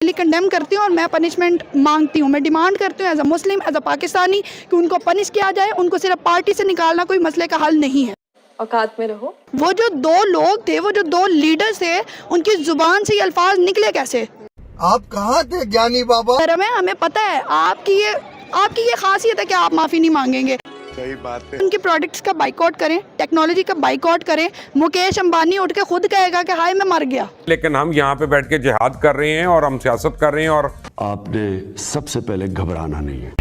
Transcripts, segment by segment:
Condemn करती हूँ और मैं पनिशमेंट मांगती हूँ। मैं डिमांड करती हूँ as a Muslim, as a Pakistani कि उनको पनिश किया जाए। उनको सिर्फ पार्टी से निकालना कोई मसले का हल नहीं है। औकात में रहो। वो जो दो लोग थे, वो जो दो लीडर्स थे, उनकी जुबान से ये अल्फाज निकले कैसे? आप कहाँ थे ज्ञानी बाबा? हमें पता है आपकी ये खासियत है कि आप माफी नहीं मांगेंगे। सही बात है। उनके प्रोडक्ट्स का बाइकआउट करें, टेक्नोलॉजी का बाइकआउट करें। मुकेश अंबानी उठ के खुद कहेगा कि हाय मैं मर गया। लेकिन हम यहाँ पे बैठ के जिहाद कर रहे हैं और हम सियासत कर रहे हैं। और आपने सबसे पहले घबराना नहीं है।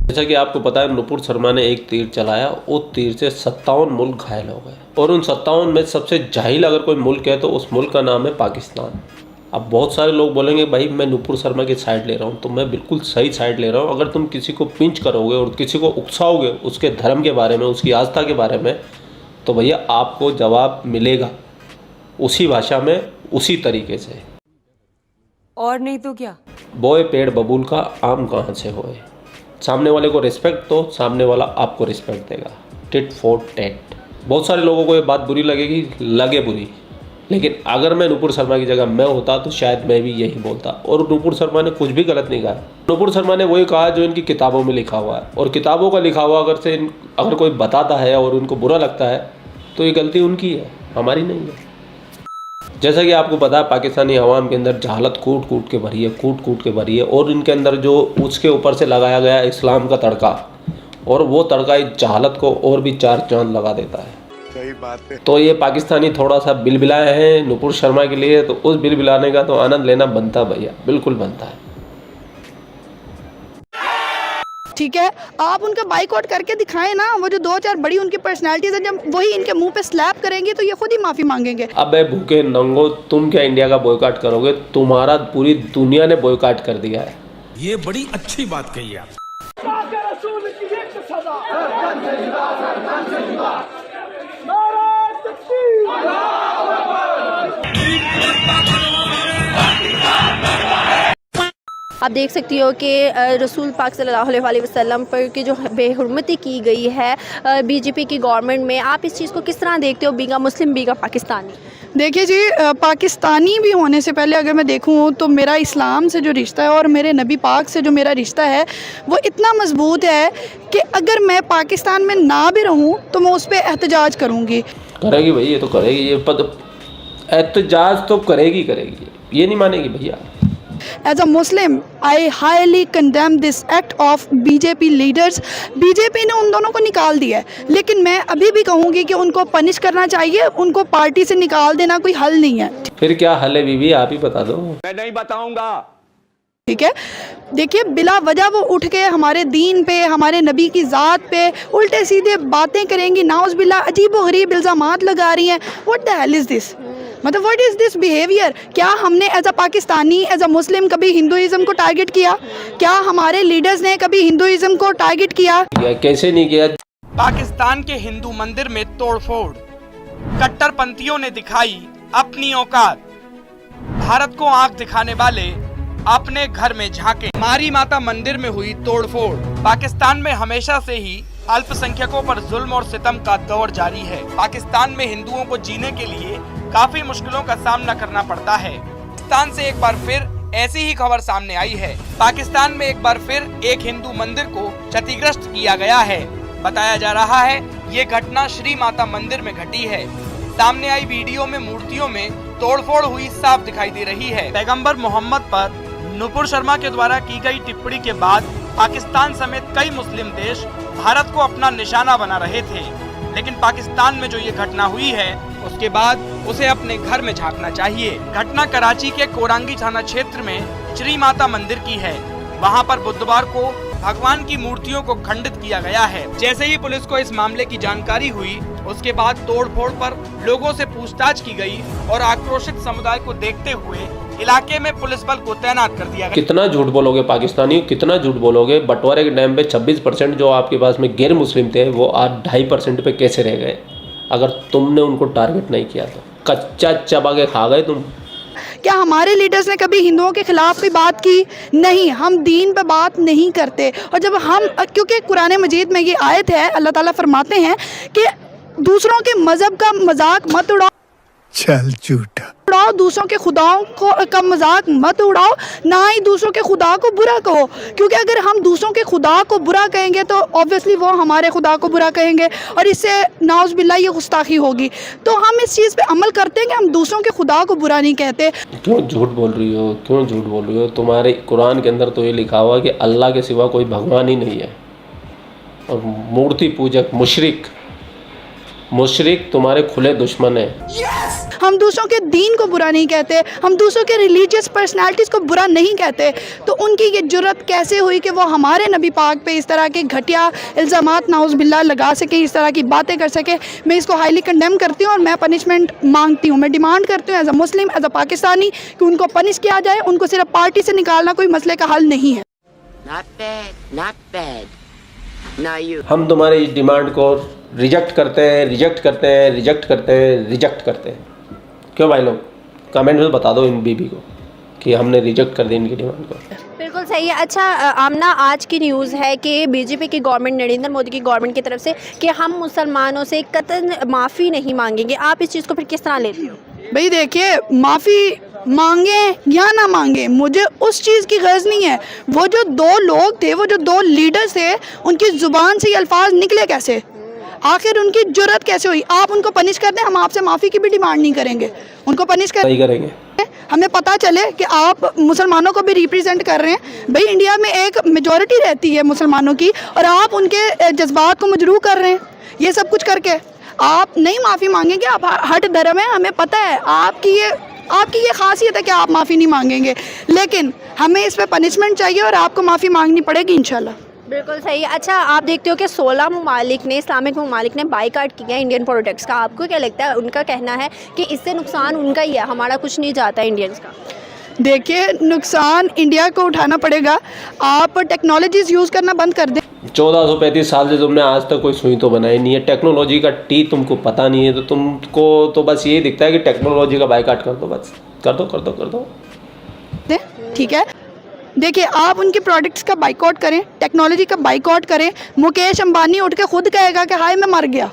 जैसा कि आपको पता है, नुपुर शर्मा ने एक तीर चलाया, उस तीर से 57 मुल्क घायल हो गए। और उन 57 में सबसे जाहिल अगर कोई मुल्क है तो उस मुल्क का नाम है पाकिस्तान। अब बहुत सारे लोग बोलेंगे भाई मैं नुपुर शर्मा की साइड ले रहा हूँ, तो मैं बिल्कुल सही साइड ले रहा हूँ। अगर तुम किसी को पिंच करोगे और किसी को उकसाओगे उसके धर्म के बारे में, उसकी आस्था के बारे में, तो भैया आपको जवाब मिलेगा उसी भाषा में, उसी तरीके से। और नहीं तो क्या? बोए पेड़ बबूल का आम कहाँ से होए। सामने वाले को रिस्पेक्ट दो, सामने वाला आपको रिस्पेक्ट देगा। Tit for tat. बहुत सारे लोगों को ये बात बुरी लगेगी, लगे बुरी, लेकिन अगर मैं नुपुर शर्मा की जगह मैं होता तो शायद मैं भी यही बोलता। और नुपुर शर्मा ने कुछ भी गलत नहीं कहा। नुपुर शर्मा ने वही कहा जो इनकी किताबों में लिखा हुआ है। और किताबों का लिखा हुआ अगर कोई बताता है और उनको बुरा लगता है तो ये गलती उनकी है, हमारी नहीं है। जैसा कि आपको पता है, पाकिस्तानी अवाम के अंदर जहालत कूट कूट के भरी है। और इनके अंदर जो उसके ऊपर से लगाया गया इस्लाम का तड़का, और वो तड़का इस जहालत को और भी 4 चांद लगा देता है। सही बात है। तो ये पाकिस्तानी थोड़ा सा बिलबिलाए हैं नुपुर शर्मा के लिए, तो उस बिलबिलाने का तो आनंद लेना बनता भैया, बिल्कुल बनता है। ठीक है, आप उनका बाइकआउट करके दिखाएं ना। वो जो 2-4 बड़ी उनकी पर्सनालिटीज हैं, जब वही इनके मुंह पे स्लैप करेंगे तो ये खुद ही माफी मांगेंगे। अबे भूखे नंगो, तुम क्या इंडिया का बॉयकॉट करोगे? तुम्हारा पूरी दुनिया ने बॉयकॉट कर दिया है। ये बड़ी अच्छी बात कही आप। आप देख सकती हो कि रसूल पाक सल्लल्लाहु अलैहि वसल्लम पर की जो बेहुरमती की गई है बीजेपी की गवर्नमेंट में, आप इस चीज़ को किस तरह देखते हो, बीगा मुस्लिम बीगा पाकिस्तानी? देखिए जी, पाकिस्तानी भी होने से पहले अगर मैं देखूँ तो मेरा इस्लाम से जो रिश्ता है और मेरे नबी पाक से जो मेरा रिश्ता है वो इतना मजबूत है कि अगर मैं पाकिस्तान में ना भी रहूँ तो मैं उस पर एहतजाज करूँगी। करेगी भाई, ये तो करेगी, ये एहतजाज तो करेगी, ये नहीं मानेगी भैया। As a Muslim, I highly condemn this act of BJP leaders. BJP ने उन दोनों को निकाल दिया है, लेकिन मैं अभी भी कहूँगी कि उनको पनिश करना चाहिए। उनको पार्टी से निकाल देना कोई हल नहीं है। फिर क्या हल है बीबी, आप ही बता दो। मैं नहीं बताऊंगा। ठीक है, देखिए बिला वजह वो उठ के हमारे दीन पे, हमारे नबी की ज़ात पे उल्टे सीधे बातें करेंगी, नाउज़ बिल्ला अजीब व गरीब इल्ज़ामात लगा रही हैं। What the hell is this? मतलब व्हाट इज़ दिस बिहेवियर? क्या हमने as a Pakistani, as a Muslim कभी हिंदुइज़्म को टारगेट किया? क्या हमारे लीडर्स ने कभी हिंदुइज़्म को टारगेट किया? कैसे नहीं किया? पाकिस्तान के हिंदू मंदिर में तोड़फोड़, कट्टरपंथियों ने दिखाई अपनी औकात। भारत को आंख दिखाने वाले अपने घर में झांके। मारी माता मंदिर में हुई तोड़फोड़। पाकिस्तान में हमेशा से ही अल्पसंख्यकों पर जुल्म और सितम का दौर जारी है। पाकिस्तान में हिंदुओं को जीने के लिए काफी मुश्किलों का सामना करना पड़ता है। पाकिस्तान से एक बार फिर ऐसी ही खबर सामने आई है। पाकिस्तान में एक बार फिर एक हिंदू मंदिर को क्षतिग्रस्त किया गया है। बताया जा रहा है ये घटना श्री माता मंदिर में घटी है। सामने आई वीडियो में मूर्तियों में तोड़फोड़ हुई साफ दिखाई दे रही है। पैगंबर मोहम्मद पर नुपुर शर्मा के द्वारा की गई टिप्पणी के बाद पाकिस्तान समेत कई मुस्लिम देश भारत को अपना निशाना बना रहे थे, लेकिन पाकिस्तान में जो ये घटना हुई है उसके बाद उसे अपने घर में झांकना चाहिए। घटना कराची के कोरांगी थाना क्षेत्र में श्री माता मंदिर की है। वहां पर बुधवार को भगवान की मूर्तियों को खंडित किया गया है। जैसे ही पुलिस को इस मामले की जानकारी हुई, उसके बाद तोड़फोड़ पर लोगों से पूछताछ की गई और आक्रोशित समुदाय को देखते हुए इलाके में पुलिस बल को तैनात कर दिया गया। कितना झूठ बोलोगे पाकिस्तानी, कितना झूठ बोलोगे? बंटवारे के टाइम पे 26% जो आपके पास में गैर मुस्लिम थे वो आज 2.5% पे कैसे रह गए? अगर तुमने उनको टारगेट नहीं किया तो कच्चा चबा के खा गए तुम। क्या हमारे लीडर्स ने कभी हिंदुओं के खिलाफ कोई बात की? नहीं, हम दीन पे बात नहीं करते। और जब हम, क्योंकि कुरान मजीद में ये आयत है, अल्लाह ताला फरमाते हैं कि दूसरों के मज़हब का मजाक मत उड़ाओ, चल झूठा दूसरों के खुदाओं को का मजाक मत उड़ाओ, ना ही दूसरों के खुदा को बुरा कहो, क्योंकि अगर हम दूसरों के खुदा को बुरा कहेंगे तो ऑब्वियसली वो हमारे खुदा को बुरा कहेंगे और इससे नाउज़ बिल्लाह ये गुस्ताखी होगी। तो हम इस चीज़ पे अमल करते हैं कि हम दूसरों के खुदा को बुरा नहीं कहते। क्यों झूठ बोल रही हो, क्यों झूठ बोल रही हो? तुम्हारे कुरान के अंदर तो ये लिखा हुआ कि अल्लाह के सिवा कोई भगवान ही नहीं है, और मूर्ति पूजक मुशरिक तुम्हारे खुले दुश्मन है। हम दूसरों के दीन को बुरा नहीं कहते, हम दूसरों के रिलीजियस पर्सनालिटीज़ को बुरा नहीं कहते। तो उनकी ये जुर्रत कैसे हुई कि वो हमारे नबी पाक पे इस तरह के घटिया इल्ज़ामात नाउज़ बिल्लाह लगा सके, इस तरह की बातें कर सके। मैं इसको हाईली कंडेम करती हूँ और मैं पनिशमेंट मांगती हूँ। मैं डिमांड करती हूँ as a Muslim, as a Pakistani, कि उनको पनिश किया जाए। उनको सिर्फ पार्टी से निकालना कोई मसले का हल नहीं है। Not bad. Now you. हम तुम्हारी इस डिमांड को रिजेक्ट करते हैं। क्यों भाई लोग? कमेंट में बता दो इन बीबी को कि हमने रिजेक्ट कर दी इनकी डिमांड को। बिल्कुल सही है। अच्छा आमना, आज की न्यूज़ है कि बीजेपी की गवर्नमेंट, नरेंद्र मोदी की गवर्नमेंट की तरफ से, कि हम मुसलमानों से कतई माफ़ी नहीं मांगेंगे। आप इस चीज़ को फिर किस तरह लेते हो? भाई देखिए, माफ़ी मांगे या ना मांगे, मुझे उस चीज़ की गर्ज नहीं है। वो जो दो लोग थे, वो जो दो लीडर्स थे, उनकी ज़ुबान से ये अल्फाज निकले कैसे? आखिर उनकी जुर्रत कैसे हुई? आप उनको पनिश कर दें, हम आपसे माफ़ी की भी डिमांड नहीं करेंगे। उनको पनिश नहीं करेंगे। हमें पता चले कि आप मुसलमानों को भी रिप्रेजेंट कर रहे हैं। भाई इंडिया में एक मेजॉरिटी रहती है मुसलमानों की, और आप उनके जज्बात को मजरूह कर रहे हैं। ये सब कुछ करके आप नहीं माफ़ी मांगेंगे। आप हट धर्म है, हमें पता है आपकी ये खासियत है कि आप माफ़ी नहीं मांगेंगे, लेकिन हमें इस पर पनिशमेंट चाहिए और आपको माफ़ी मांगनी पड़ेगी इंशाल्लाह। बिल्कुल सही। अच्छा, आप देखते हो कि 16 ममालिक ने, इस्लामिक ममालिक ने बाइकाट किया है इंडियन प्रोडक्ट्स का। आपको क्या लगता है? उनका कहना है कि इससे नुकसान उनका ही है, हमारा कुछ नहीं जाता इंडियंस का। देखिए, नुकसान इंडिया को उठाना पड़ेगा। आप टेक्नोलॉजीज़ यूज़ करना बंद कर दें। 1435 साल से तुमने आज तक कोई सुई तो बनाई नहीं है, टेक्नोलॉजी का टी तुमको पता नहीं है, तो तुमको तो बस यही दिखता है कि टेक्नोलॉजी का बाइकाट कर दो, बस कर दो। ठीक है, देखिए, आप उनके प्रोडक्ट्स का बाइकआउट करें, टेक्नोलॉजी का बाइकआउट करें। मुकेश अंबानी उठ के खुद कहेगा कि हाय मैं मर गया।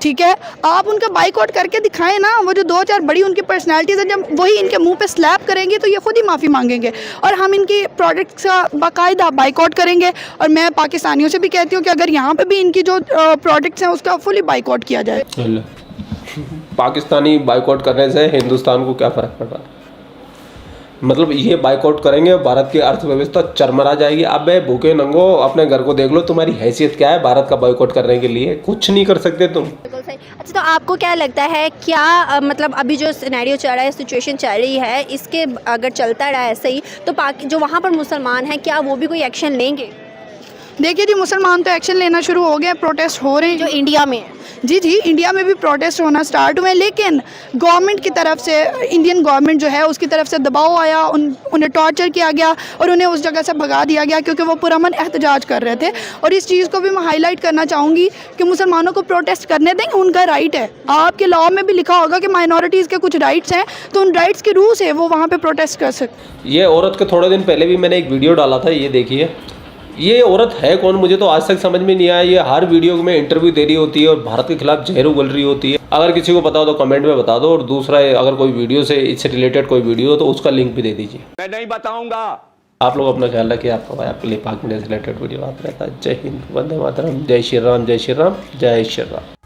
ठीक है, आप उनका बाइकआउट करके दिखाएं ना। वो जो 2-4 बड़ी उनकी पर्सनालिटीज़ हैं, जब वही इनके मुंह पे स्लैप करेंगे तो ये खुद ही माफ़ी मांगेंगे, और हम इनकी प्रोडक्ट्स का बाकायदा बाइकआउट करेंगे। और मैं पाकिस्तानियों से भी कहती हूँ कि अगर यहाँ पे भी इनकी जो प्रोडक्ट्स हैं उसका फुली बाइकआउट किया जाए। पाकिस्तानी बाइकआउट करने से हिंदुस्तान को क्या फ़र्क पड़ रहा है? मतलब ये बाइकआउट करेंगे, भारत की अर्थव्यवस्था चरमरा जाएगी। अब भूखे नंगो अपने घर को देख लो, तुम्हारी हैसियत क्या है भारत का बाइकआउट करने के लिए? कुछ नहीं कर सकते तुम। बिल्कुल सही। अच्छा, तो आपको क्या लगता है, क्या मतलब अभी जो सिनेरियो चल रहा है, सिचुएशन चल रही है, इसके अगर चलता रहा ऐसे ही तो जो वहाँ पर मुसलमान हैं, क्या वो भी कोई एक्शन लेंगे? देखिए जी, मुसलमान तो एक्शन लेना शुरू हो गए, प्रोटेस्ट हो रहे हैं जो इंडिया में है। जी, इंडिया में भी प्रोटेस्ट होना स्टार्ट हुए, लेकिन गवर्नमेंट की तरफ से, इंडियन गवर्नमेंट जो है उसकी तरफ से दबाव आया, उन्हें टॉर्चर किया गया और उन्हें उस जगह से भगा दिया गया, क्योंकि वो पुरअमन एहतजाज कर रहे थे। और इस चीज़ को भी मैं हाईलाइट करना चाहूँगी कि मुसलमानों को प्रोटेस्ट करने दें, उनका राइट है। आपके लॉ में भी लिखा होगा कि माइनॉरिटीज़ के कुछ राइट्स हैं, तो उन राइट्स के रूह से वो वहाँ पर प्रोटेस्ट कर सकते। ये औरत के थोड़े दिन पहले भी मैंने एक वीडियो डाला था, ये देखिए। ये औरत है कौन, मुझे तो आज तक समझ में नहीं आया। ये हर वीडियो में इंटरव्यू दे रही होती है और भारत के खिलाफ जहर उगल रही होती है। अगर किसी को पता हो तो कमेंट में बता दो, और दूसरा अगर कोई वीडियो से इससे रिलेटेड कोई वीडियो हो तो उसका लिंक भी दे दीजिए। मैं नहीं बताऊंगा। आप लोग अपना ख्याल रखिए। आपका भाई आपके लिए पाक मीडिया से रिलेटेड वीडियो आता रहता है। जय हिंद, वंदे मातरम, जय श्री राम, जय श्री राम, जय श्री राम।